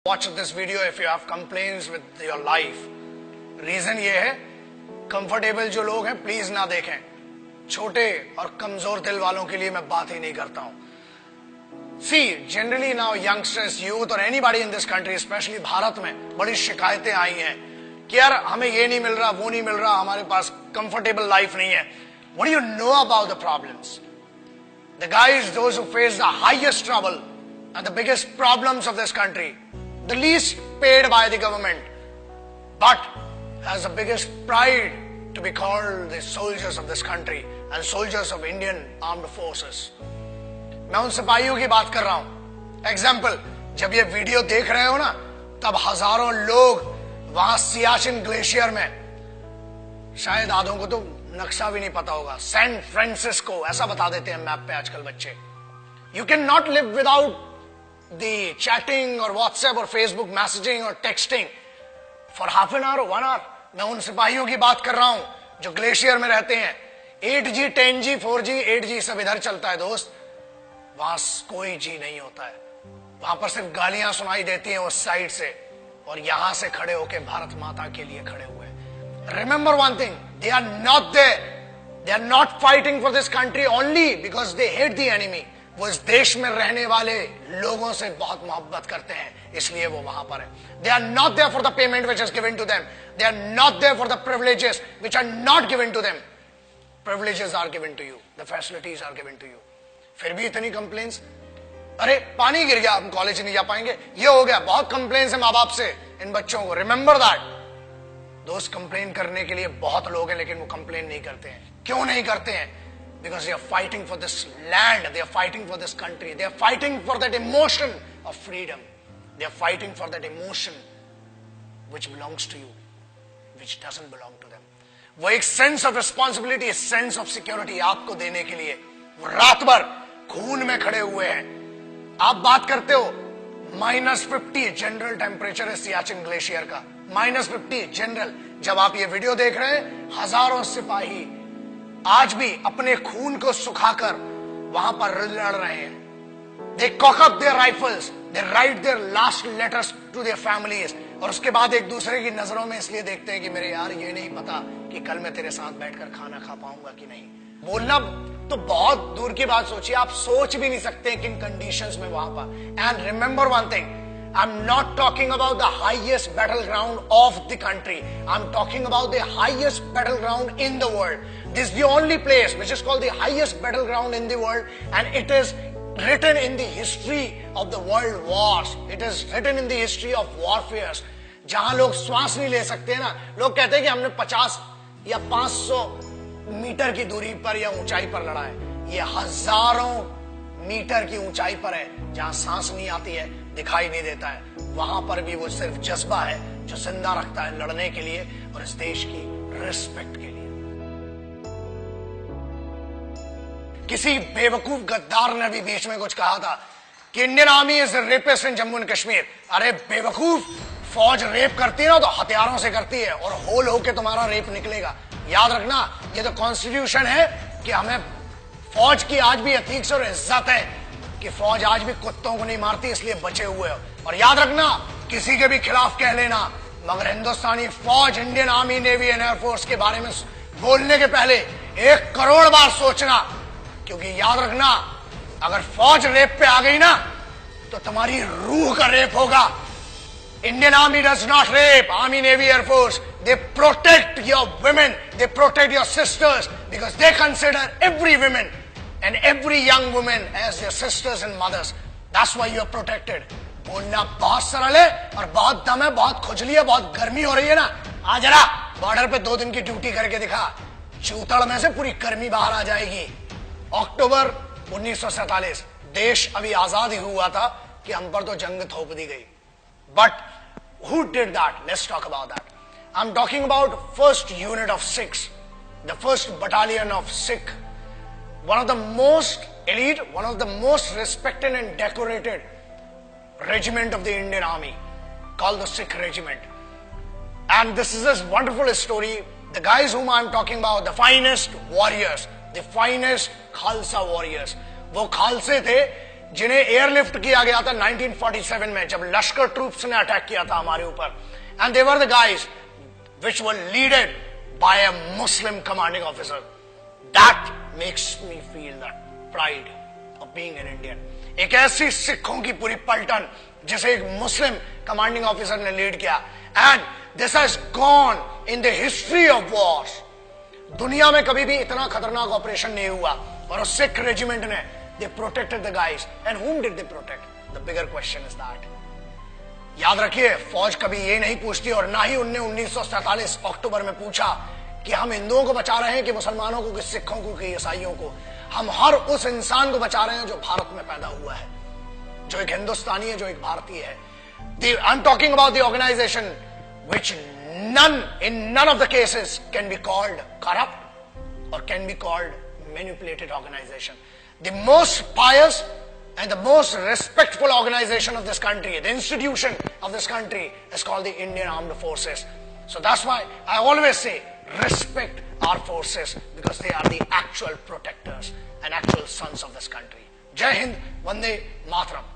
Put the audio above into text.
Watch this video if you have complaints with your life. Reason ये है, comfortable जो लोग हैं प्लीज ना देखें. छोटे और कमजोर दिल वालों के लिए मैं बात ही नहीं करता हूं. See, generally now youngsters, youth or anybody in this country, especially Bharat में बड़ी शिकायतें आई हैं कि यार हमें ये नहीं मिल रहा, वो नहीं मिल रहा, हमारे पास कंफर्टेबल लाइफ नहीं है. What do you know about the problems? The guys, those who face the highest trouble and the biggest problems of this country, the least paid by the government, but has the biggest pride to be called the soldiers of this country and soldiers of Indian armed forces. मैं उन सिपाहियों की बात कर रहा हूं. Example, जब ये वीडियो देख रहे हो ना, तब हजारों लोग वहां सियाचिन ग्लेशियर में, शायद आधों को तो नक्शा भी नहीं पता होगा, सैन फ्रांसिस्को ऐसा बता देते हैं मैप पे आजकल बच्चे. You can not live without the chatting or WhatsApp or Facebook messaging or texting for half an hour or 1 hour. मैं उन सिपाहियों की बात कर रहा हूं जो ग्लेशियर में रहते हैं. 8G, 10G, 4G, 8G सब इधर चलता है दोस्त. वहां कोई जी नहीं होता है. वहां पर सिर्फ गालियां सुनाई देती हैं उस साइड से, और यहां से खड़े होके भारत माता के लिए खड़े हुए. Remember one thing, they are not there. They are not fighting for this country only because they hate the enemy. वो इस देश में रहने वाले लोगों से बहुत मोहब्बत करते हैं, इसलिए वो वहां पर है. They are not there for the payment which is given to them. They are not there for the privileges which are not given to them. Privileges are given to you. The facilities are given to you. फिर भी इतनी complains. अरे पानी गिर गया, हम college नहीं जा पाएंगे, ये हो गया. बहुत कंप्लेन्स है माँ बाप से इन बच्चों को. Remember that. दोस्त, कंप्लेन करने के लिए बहुत लोग हैं, लेकिन वो कंप्लेन नहीं करते हैं. क्यों नहीं करते हैं? Because they are fighting for this land, they are fighting for this country, they are fighting for that emotion of freedom. They are fighting for that emotion which belongs to you, which doesn't belong to them. वो एक sense of responsibility, sense of security आपको देने के लिए वो रात भर खून में खड़े हुए हैं. आप बात करते हो -50 जनरल टेम्परेचर है सियाचिन ग्लेशियर का. -50 जनरल. जब आप ये वीडियो देख रहे हैं, हजारों सिपाही आज भी अपने खून को सुखाकर वहां पर लड़ रहे हैं. They cock up their rifles, they write their last letters to their families, और उसके बाद एक दूसरे की नजरों में इसलिए देखते हैं कि मेरे यार ये नहीं पता कि कल मैं तेरे साथ बैठकर खाना खा पाऊंगा कि नहीं. बोलना तो बहुत दूर की बात सोचिए, आप सोच भी नहीं सकते किन कंडीशंस में वहां पर. And remember one thing, I'm not talking about the highest battleground of the country. I'm talking about the highest battleground in the world. This is the only place which is called the highest battleground in the world, and it is written in the history of the world wars. It is written in the history of warfares. जहां लोग श्वास नहीं ले सकते ना, लोग कहते हैं कि हमने 50 या 500 मीटर की दूरी पर या ऊंचाई पर लड़ा है. ये हजारों मीटर की ऊंचाई पर है, जहां सांस नहीं आती है, दिखाई नहीं देता है. वहां पर भी वो सिर्फ जज्बा है जो जिंदा रखता है लड़ने के लिए और इस देश की रिस्पेक्ट के लिए. किसी बेवकूफ गद्दार ने भी बीच में कुछ कहा था कि Indian army is rapist in Jammu and Kashmir. अरे बेवकूफ, फौज रेप करती है ना तो हथियारों से करती है, और होल होके तुम्हारा रेप निकलेगा. याद रखना, ये तो कॉन्स्टिट्यूशन है कि हमें फौज की आज भी एथिक्स और इज्जत है कि फौज आज भी कुत्तों को नहीं मारती, इसलिए बचे हुए हो. और याद रखना, किसी के भी खिलाफ कह लेना, मगर हिंदुस्तानी फौज, Indian army, navy and air force के बारे में बोलने के पहले 1 करोड़ बार सोचना, क्योंकि याद रखना, अगर फौज रेप पे आ गई ना तो तुम्हारी रूह का रेप होगा. Indian army does not rape. Army, navy, air force, they protect your women, they protect your sisters, because they consider every woman and every young woman as their sisters and mothers. That's why you are protected. बोलना बहुत सरल है और बहुत दम है, बहुत खुजली है, बहुत गर्मी हो रही है ना. आ जरा बॉर्डर पे 2 दिन की ड्यूटी करके दिखा, चूतड़ में से पूरी गर्मी बाहर आ जाएगी. अक्टूबर 1947 देश अभी आजाद ही हुआ था कि हम पर तो जंग थोप दी गई. But who did that? Let's talk about that. I'm talking about first unit of Sikhs, the first battalion of Sikh, one of the most elite, one of the most respected and decorated regiment of the Indian Army, called the Sikh Regiment. And this is a wonderful story. The guys whom I'm talking about, the finest warriors, the finest Khalsa warriors, वो खालसे थे जिन्हें airlift किया गया था 1947 में, जब लश्कर troops ने attack किया था हमारे ऊपर, and they were the guys which were leaded by a Muslim commanding officer. That makes me feel that pride of being an Indian. एक ऐसी सिखों की पूरी पलटन जिसे एक मुस्लिम कमांडिंग ऑफिसर ने लीड किया, and this has gone in the history of wars. दुनिया में कभी भी इतना खतरनाक ऑपरेशन नहीं हुआ, और उस सिख रेजिमेंट ने they protected the guys. And whom did they protect? The bigger question is that. याद रखिए, फौज कभी ये नहीं पूछती, और ना ही उनने 1947 अक्टूबर में पूछा कि हम हिंदुओं को बचा रहे हैं कि मुसलमानों को, कि सिखों को, कि ईसाइयों को. हम हर उस इंसान को बचा रहे हैं जो भारत में पैदा हुआ है, जो एक हिंदुस्तानी है, जो एक भारतीय है. I am talking about the organisation which in none of the cases can be called corrupt or can be called manipulated organization. The most pious and the most respectful organization of this country, the institution of this country, is called the Indian Armed Forces. So that's why I always say respect our forces, because they are the actual protectors and actual sons of this country. Jai Hind, Vande Mataram.